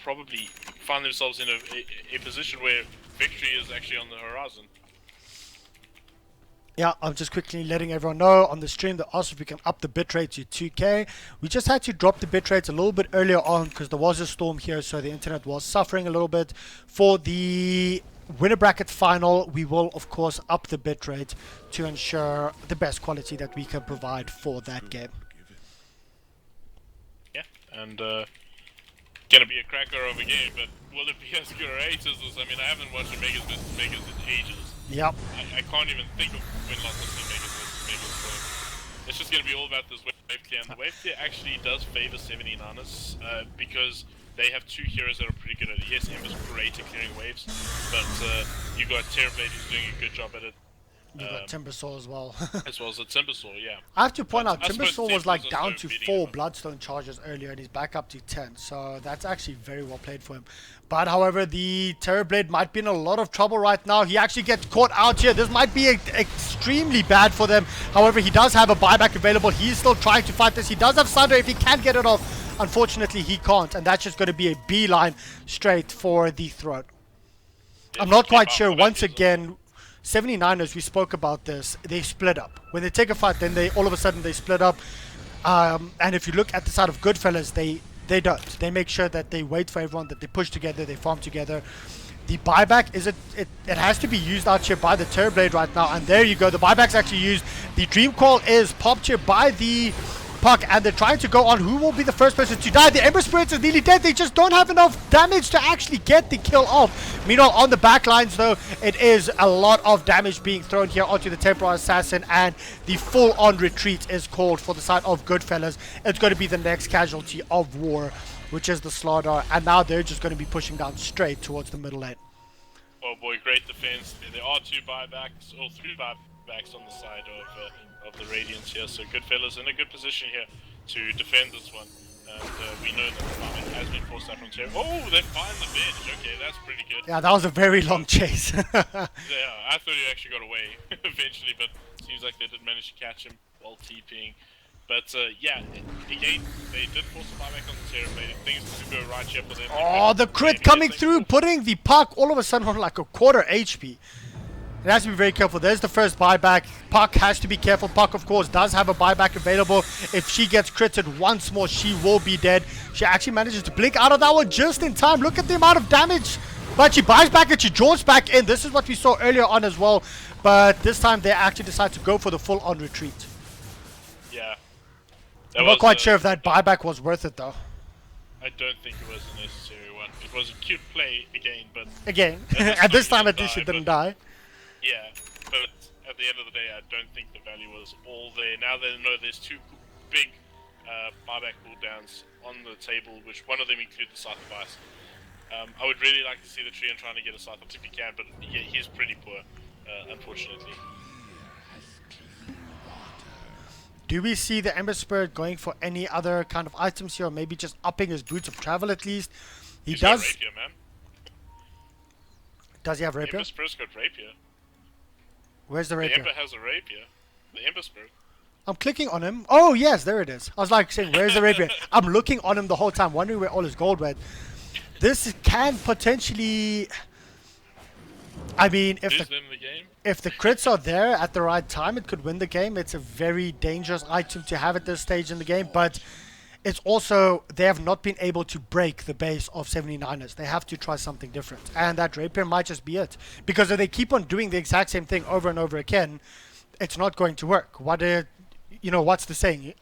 probably find themselves in a position where victory is actually on the horizon. Yeah, I'm just quickly letting everyone know on the stream that also we can up the bitrate to 2K. We just had to drop the bitrates a little bit earlier on because there was a storm here, so the internet was suffering a little bit. For the winner bracket final, we will of course up the bitrate to ensure the best quality that we can provide for that game. Yeah, and gonna be a cracker of a game, but will it be as great as this? I mean, I haven't watched a Megas vs Megas in ages. Yep. I can't even think of when last I've seen Megas vs Megas, so it's just gonna be all about this wave clear. And the wave clear actually does favor 79ers because they have two heroes that are pretty good at it. Yes, Ember's great at clearing waves, but you got Terrorblade who's doing a good job at it. You got Timbersaw as well. As well as the Timbersaw, yeah. I have to point out, I suppose Timbersaw was like down also to beating 4 him. Bloodstone charges earlier and he's back up to 10. So that's actually very well played for him. But however, the Terrorblade might be in a lot of trouble right now. He actually gets caught out here. This might be extremely bad for them. However, he does have a buyback available. He's still trying to fight this. He does have Sunder if he can get it off. Unfortunately, he can't. And that's just going to be a beeline straight for the throat. I'm not quite sure. Once again, 79ers, we spoke about this, they split up. When they take a fight, then they all of a sudden they split up. And if you look at the side of Goodfellas, they don't. They make sure that they wait for everyone, that they push together, they farm together. The buyback, it has to be used out here by the Terrorblade right now. And there you go, the buyback's actually used. The Dream Call is popped here by the Puck, and they're trying to go on who will be the first person to die. The Ember Spirits is nearly dead. They just don't have enough damage to actually get the kill off. Meanwhile, on the back lines though, it is a lot of damage being thrown here onto the Templar Assassin, and the full-on retreat is called for the side of Goodfellas. It's going to be the next casualty of war, which is the Slardar, and now they're just going to be pushing down straight towards the middle lane. Oh boy, great defense. There are 2 buybacks, or 3 buybacks on the side of the Radiants here, so Goodfellas in a good position here to defend this one. And we know that the buyback has been forced out from Terror. Oh, they find the bench. Okay, that's pretty good. Yeah, that was a very long chase. Yeah, I thought he actually got away eventually, but seems like they did manage to catch him while TPing. But yeah, again, they did force a buyback on the Terrorblade. If things do go right here for them. Oh, the crit coming through, putting the Puck all of a sudden on like a quarter HP. It has to be very careful. There's the first buyback. Puck has to be careful. Puck, of course, does have a buyback available. If she gets critted once more, she will be dead. She actually manages to blink out of that one just in time. Look at the amount of damage. But she buys back and she draws back in. This is what we saw earlier on as well. But this time they actually decide to go for the full-on retreat. Yeah. I'm not quite sure if that buyback was worth it, though. I don't think it was a necessary one. It was a cute play again, but Again, at at this he time at didn't least it die, didn't but- die. Yeah, but at the end of the day, I don't think the value was all there. Now they know there's two big buyback cooldowns on the table, which one of them include the Scythe of Ice. I would really like to see the Treant trying to get a Scythe if he can, but yeah, he's pretty poor, unfortunately. Do we see the Ember Spirit going for any other kind of items here, or maybe just upping his boots of travel at least? He's got Rapier, man. Does he have The rapier? Ember Spirit's got Rapier. Where's the The rapier? Ember has a Rapier. The Ember Spirit. I'm clicking on him. Oh yes, there it is. I was like saying, where's the rapier? I'm looking on him the whole time, wondering where all his gold went. This can potentially, I mean, Lose them the game. if the crits are there at the right time, it could win the game. It's a very dangerous item to have at this stage in the game, but it's also, they have not been able to break the base of 79ers. They have to try something different, and that rapier might just be it. Because if they keep on doing the exact same thing over and over again, it's not going to work. What's the saying?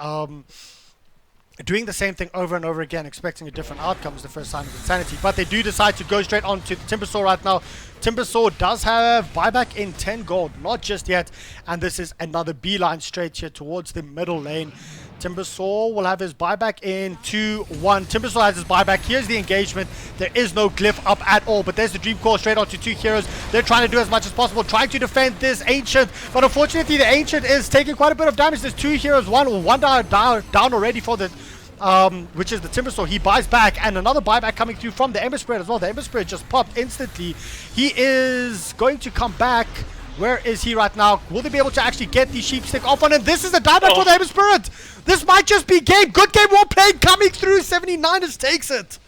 Doing the same thing over and over again, expecting a different outcome is the first sign of insanity. But they do decide to go straight on to the Timbersaw right now. Timbersaw does have buyback in 10 gold, not just yet. And this is another beeline straight here towards the middle lane. Timbersaw will have his buyback in 2-1. Timbersaw has his buyback. Here's the engagement. There is no glyph up at all, but there's the Dream Core straight onto two heroes. They're trying to do as much as possible, trying to defend this Ancient, but unfortunately the Ancient is taking quite a bit of damage. There's two heroes, one down already for the which is the Timbersaw. He buys back, and another buyback coming through from the Ember Spirit as well. The Ember Spirit just popped instantly. He is going to come back. Where is he right now? Will they be able to actually get the Sheep Stick off on him? This is the dieback for the Ember Spirit. This might just be game. Good game, well played, coming through. 79ers takes it.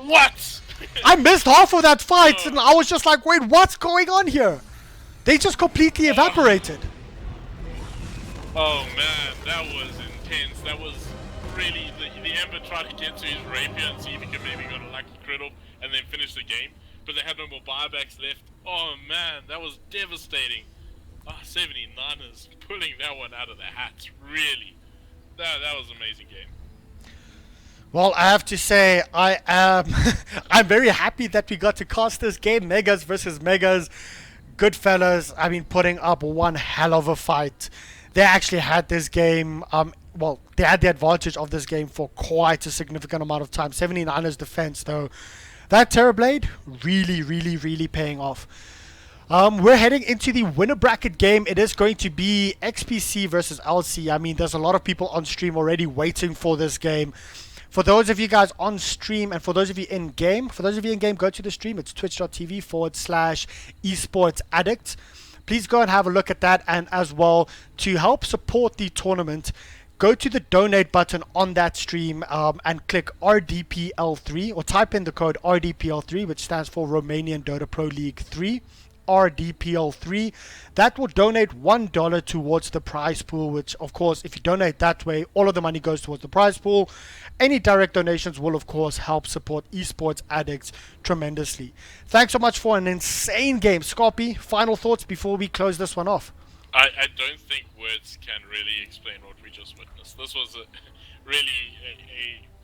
What? I missed half of that fight, and I was just like, wait, what's going on here? They just completely evaporated. Oh man, that was intense. That was really the Ember tried to get to his Rapier and see if he could maybe get a lucky crit off and then finish the game, but they had no more buybacks left. Oh man, that was devastating. 79ers pulling that one out of the hat. Really, that was an amazing game. Well, I have to say, I'm very happy that we got to cast this game, Megas versus Megas. Good fellas, I mean, putting up one hell of a fight. They actually had this game, they had the advantage of this game for quite a significant amount of time. 79ers defense, though, that Terrorblade, really paying off. We're heading into the winner bracket game. It is going to be XPC versus LC. I mean, there's a lot of people on stream already waiting for this game. For those of you guys on stream and for those of you in game, go to the stream. It's twitch.tv/esportsaddict. Please go and have a look at that. And as well, to help support the tournament, go to the donate button on that stream and click RDPL3, or type in the code RDPL3, which stands for Romanian Dota Pro League 3. RDPL3. That will donate $1 towards the prize pool, which of course, if you donate that way, all of the money goes towards the prize pool. Any direct donations will of course help support esports addicts tremendously. Thanks so much for an insane game. Scorpy, final thoughts before we close this one off? I don't think words can really explain what we just witnessed. This was really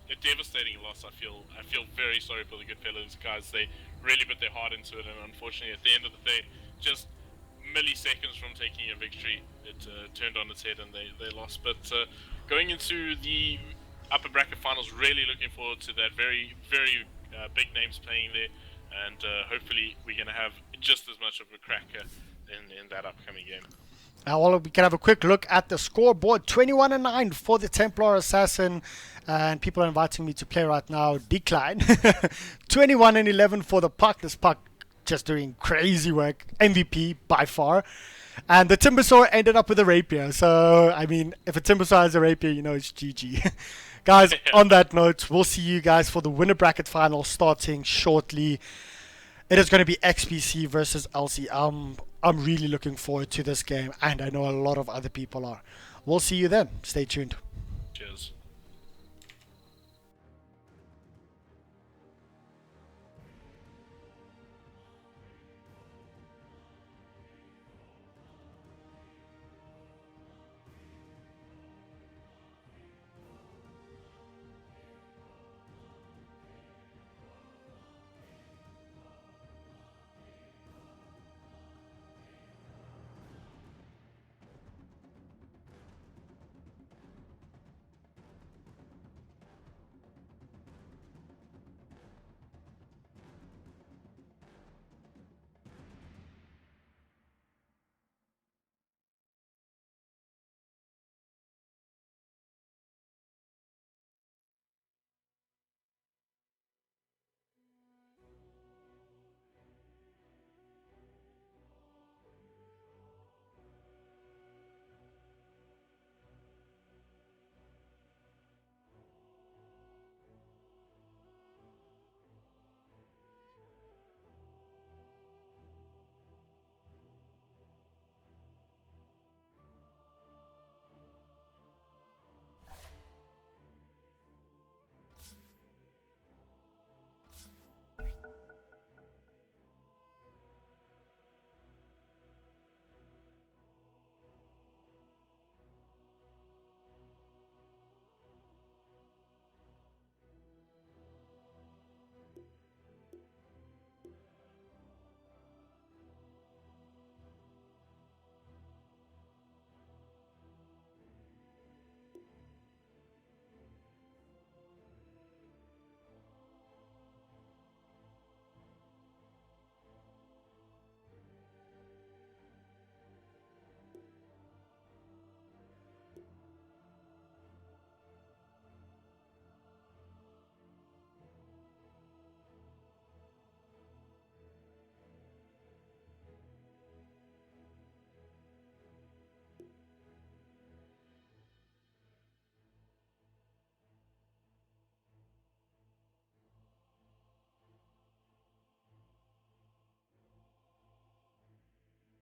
a devastating loss. I feel very sorry for the good fellas guys. They really put their heart into it, and unfortunately at the end of the day, just milliseconds from taking a victory, it turned on its head and they lost. But going into the upper bracket finals, really looking forward to that. Very big names playing there, and hopefully we're going to have just as much of a cracker in that upcoming game. Now, we can have a quick look at the scoreboard. 21-9 for the Templar Assassin. And people are inviting me to play right now. Decline. 21-11 for the Puck. This Puck just doing crazy work. MVP by far. And the Timbersaw ended up with a Rapier. So, I mean, if a Timbersaw has a Rapier, you know it's GG. Guys, on that note, we'll see you guys for the winner bracket final starting shortly. It is going to be XPC versus LC. I'm really looking forward to this game, and I know a lot of other people are. We'll see you then. Stay tuned. Cheers.